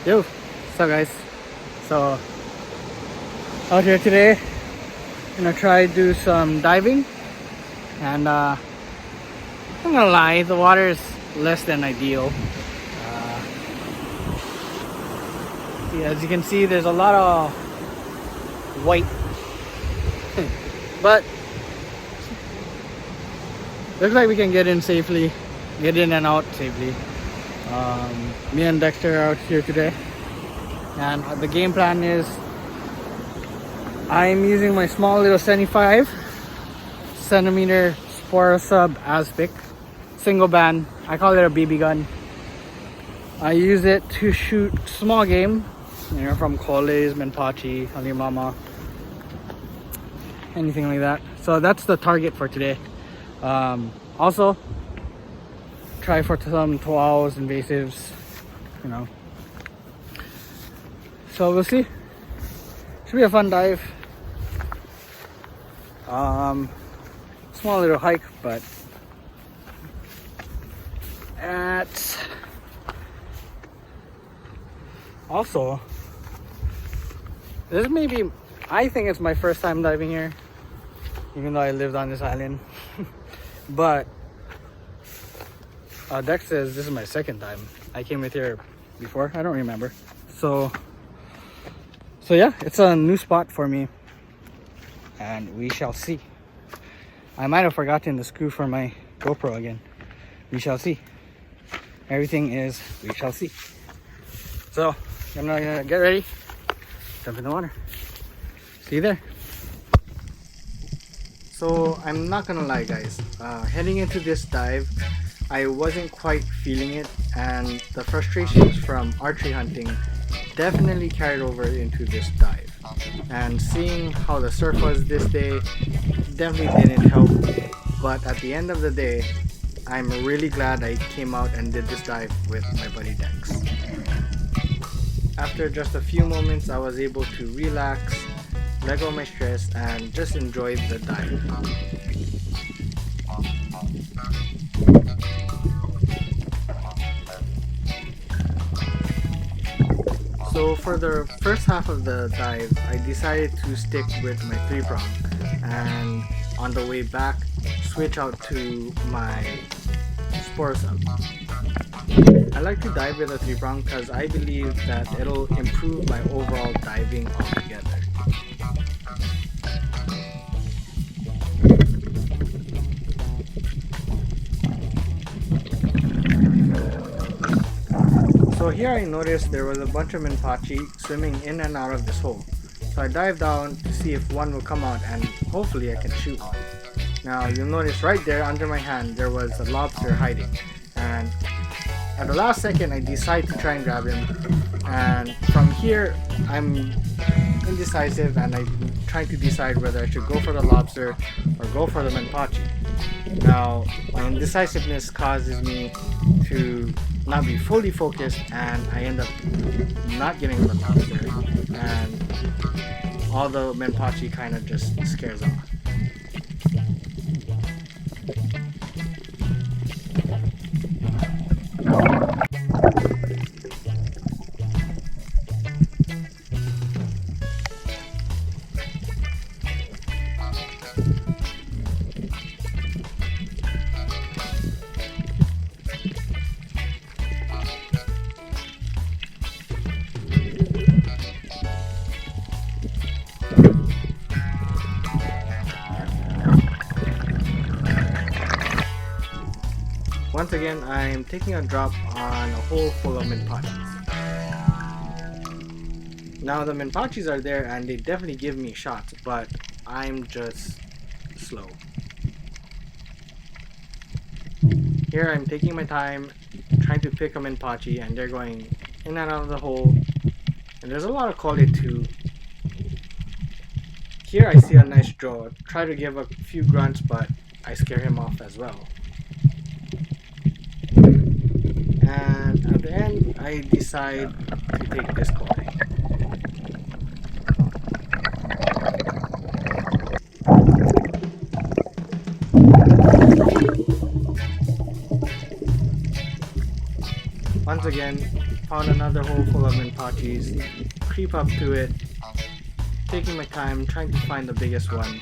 Yo, what's up guys? So out here today, gonna try to do some diving, and I'm gonna lie, the water is less than ideal. As you can see, there's a lot of white, but looks like we can get in safely, get in and out safely. Me and Dexter are out here today, and the game plan is I'm using my small little 75 centimeter Spore sub Aspic single band. I call it a BB gun. I use it to shoot small game, from coles, menpachi, halimama, anything like that. So that's the target for today. Also try for some toals, invasives, so we'll see. Should be a fun dive. Small little hike, but also this may be, I think it's my first time diving here, even though I lived on this island. But Dex says this is my second time. I came with here before, I don't remember. So yeah, it's a new spot for me, and we shall see. I might have forgotten the screw for my GoPro again. We shall see. Everything is we shall see. So I'm gonna get ready, jump in the water. See you there. So I'm not gonna lie guys, heading into this dive I wasn't quite feeling it, and the frustrations from archery hunting definitely carried over into this dive. And seeing how the surf was this day definitely didn't help, but at the end of the day I'm really glad I came out and did this dive with my buddy Dex. After just a few moments I was able to relax, let go of my stress, and just enjoy the dive. So for the first half of the dive, I decided to stick with my 3-prong, and on the way back, switch out to my Spore sub. I like to dive with a 3-prong because I believe that it'll improve my overall diving altogether. So here I noticed there was a bunch of menpachi swimming in and out of this hole. So I dived down to see if one will come out, and hopefully I can shoot one. Now you'll notice right there under my hand there was a lobster hiding, and at the last second I decided to try and grab him, and from here I'm indecisive and I'm trying to decide whether I should go for the lobster or go for the menpachi. Now my indecisiveness causes me to not be fully focused, and I end up not getting the lobster, and all the menpachi kind of just scares off. Once again, I'm taking a drop on a hole full of menpachis. Now the menpachis are there and they definitely give me shots, but I'm just slow. Here I'm taking my time, trying to pick a menpachi, and they're going in and out of the hole. And there's a lot of quality too. Here I see a nice draw. Try to give a few grunts, but I scare him off as well. And at the end, I decide to take this call. Once again, Found another hole full of minpachis, creep up to it, taking my time trying to find the biggest one,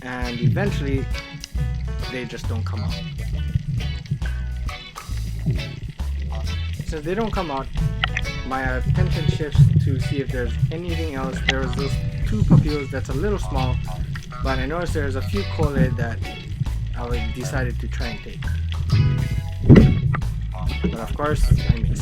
and eventually they just don't come out. Since they don't come out, my attention shifts to see if there's anything else. There was those two papillos that's a little small, but I noticed there's a few collae that I decided to try and take. But of course, I miss.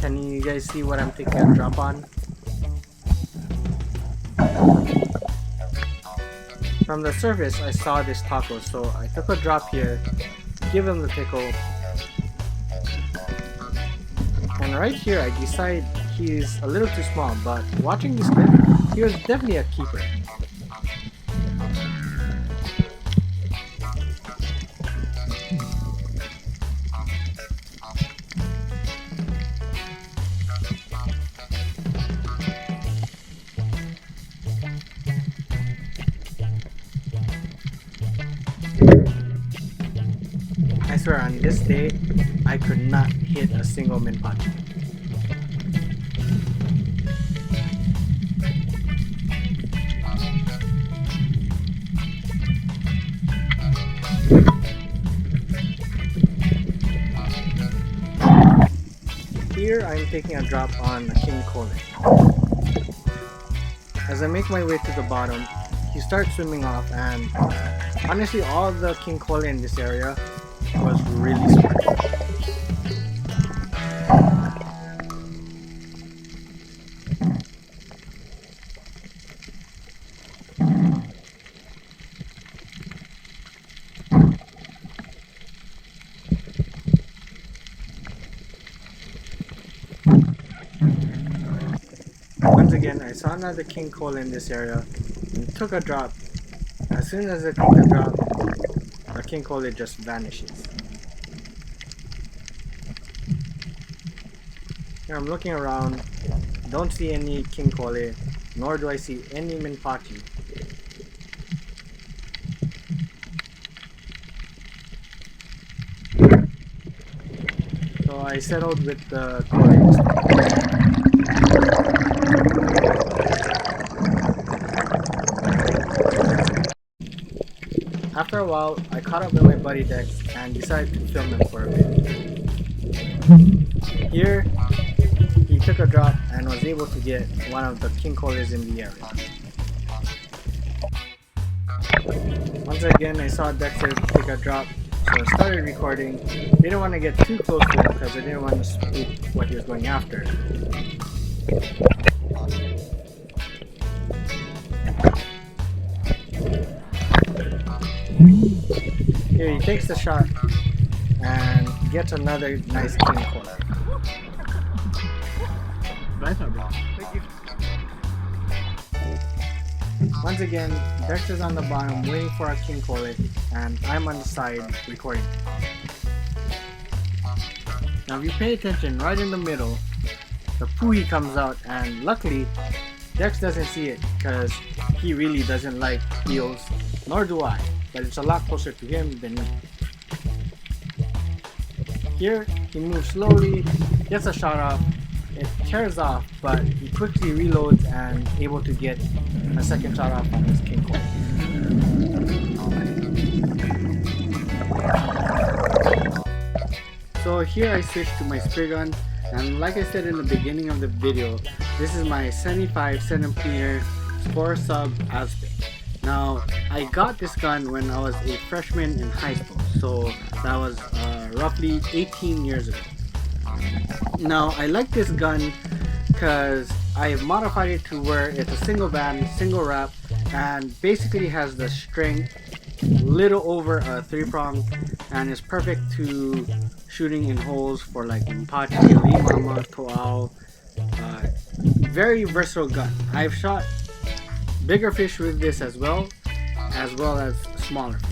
Can you guys see what I'm taking a drop on? From the surface, I saw this taco, so I took a drop here, give him the tickle, and right here I decide he's a little too small, but watching this clip, he was definitely a keeper. I swear on this day, I could not hit a single minpachi. Here I'm taking a drop on a king collae. As I make my way to the bottom, he starts swimming off, and honestly all of the king collae in this area was really smart. Once again, I saw another king collae in this area and took a drop. As soon as I took the drop, our king collae just vanishes. Here I'm looking around, don't see any king collae, nor do I see any minpachi. So I settled with the collae. After a while, I caught up with my buddy Dex and decided to film him for a bit. Here, he took a drop and was able to get one of the king collaes in the area. Once again, I saw Dexter take a drop, so I started recording. Didn't want to get too close to him because I didn't want to spook what he was going after. Here he takes the shot and gets another nice king collae. Thank you. Once again, Dexter's on the bottom waiting for a king collae, and I'm on the side recording. Now if you pay attention, right in the middle, the puhi comes out, and luckily Dex doesn't see it because he really doesn't like eels, nor do I, but it's a lot closer to him than me. Here, he moves slowly, gets a shot off, it tears off, but he quickly reloads and able to get a second shot off on his king collae. So here I switched to my speargun, and like I said in the beginning of the video, this is my 75 cm Spore Sub Aztec. Now, I got this gun when I was a freshman in high school, so that was roughly 18 years ago. Now, I like this gun because I've modified it to where it's a single band, single wrap, and basically has the strength little over a 3-prong, and is perfect to shooting in holes for like Mpachi, Limama, Toao. Very versatile gun. I've shot bigger fish with this as well as smaller fish.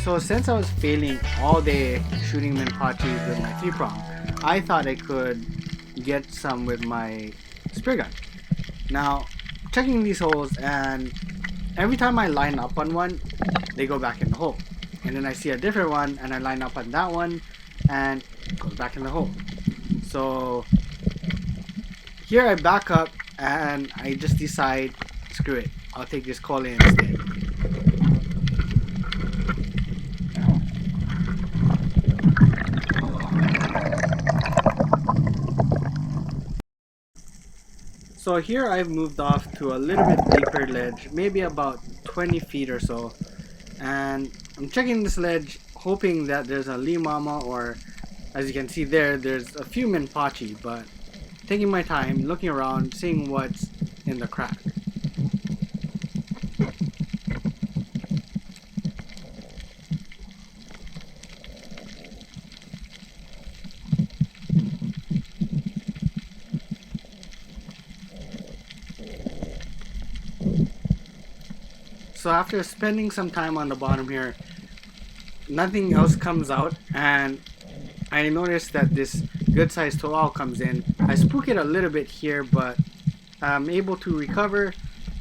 So since I was failing all day shooting Mpachi with my 3-prong, I thought I could get some with my spear gun. Now, checking these holes, and every time I line up on one, they go back in the hole. And then I see a different one, and I line up on that one, and it goes back in the hole. So here I back up, and I just decide, screw it, I'll take this Kole instead. So here I've moved off to a little bit deeper ledge, maybe about 20 feet or so, and I'm checking this ledge hoping that there's a limama, or as you can see there's a few Mpachi, but taking my time, looking around, seeing what's in the crack. So after spending some time on the bottom here, nothing else comes out, and I noticed that this good sized toal comes in. I spook it a little bit here, but I'm able to recover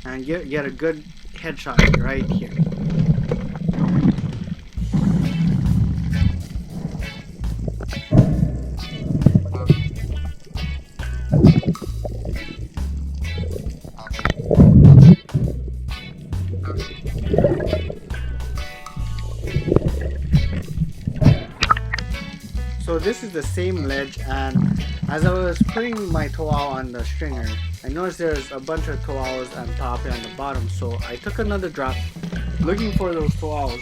and get a good headshot right here. So this is the same ledge, and as I was putting my toal on the stringer, I noticed there's a bunch of toals on top and on the bottom, so I took another drop looking for those toals.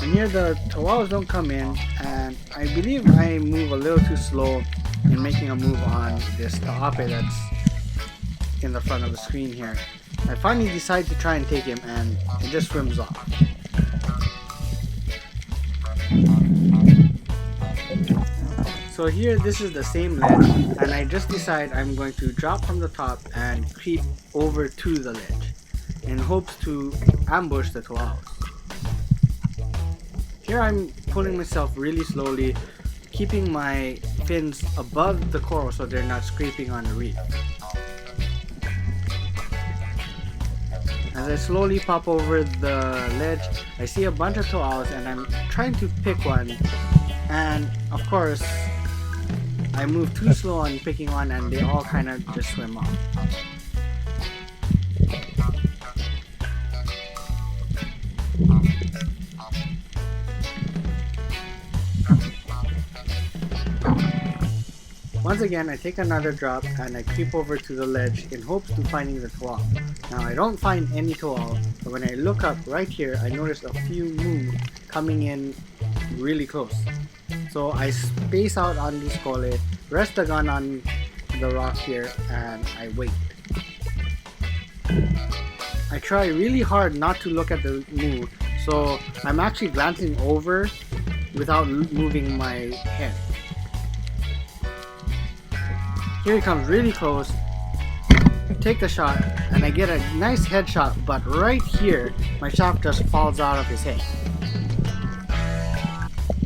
And here the toals don't come in, and I believe I move a little too slow in making a move on this ta'ape that's in the front of the screen here. I finally decide to try and take him, and it just swims off. So here this is the same ledge, and I just decide I'm going to drop from the top and creep over to the ledge in hopes to ambush the toals. Here I'm pulling myself really slowly, keeping my fins above the coral so they're not scraping on the reef. As I slowly pop over the ledge, I see a bunch of toals, and I'm trying to pick one, and of course I move too slow on picking one, and they all kind of just swim off. Once again, I take another drop and I creep over to the ledge in hopes to finding the toal. Now I don't find any toal, but when I look up right here, I notice a few move coming in really close. So I space out on this kole, rest the gun on the rock here, and I wait. I try really hard not to look at the move, so I'm actually glancing over without moving my head. Here he comes really close, take the shot, and I get a nice headshot, but right here, my shaft just falls out of his head.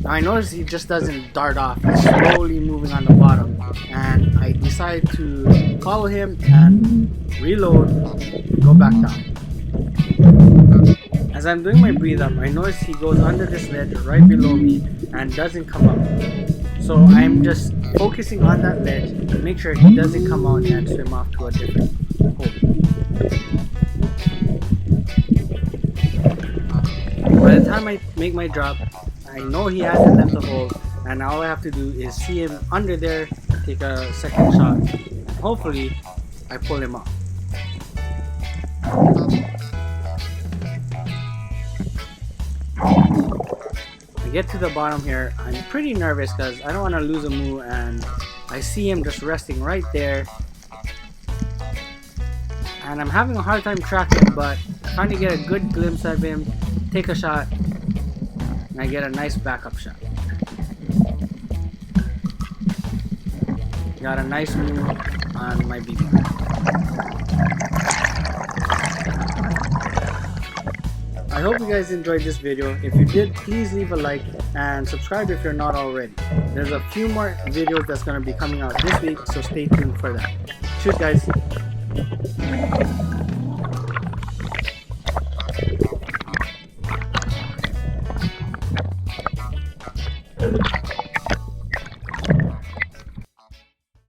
Now I notice he just doesn't dart off, he's slowly moving on the bottom, and I decide to follow him and reload, go back down. As I'm doing my breathe up, I notice he goes under this ledge right below me and doesn't come up. So I'm just focusing on that ledge to make sure he doesn't come out and swim off to a different hole. By the time I make my drop, I know he hasn't left the hole, and all I have to do is see him under there, take a second shot, and hopefully I pull him off. I get to the bottom here. I'm pretty nervous because I don't want to lose a moo, and I see him just resting right there. And I'm having a hard time tracking, but I finally get a good glimpse of him, take a shot, and I get a nice backup shot. Got a nice moo on my BIBI. I hope you guys enjoyed this video. If you did, please leave a like and subscribe if you're not already. There's a few more videos that's going to be coming out this week, so stay tuned for that. Cheers, guys.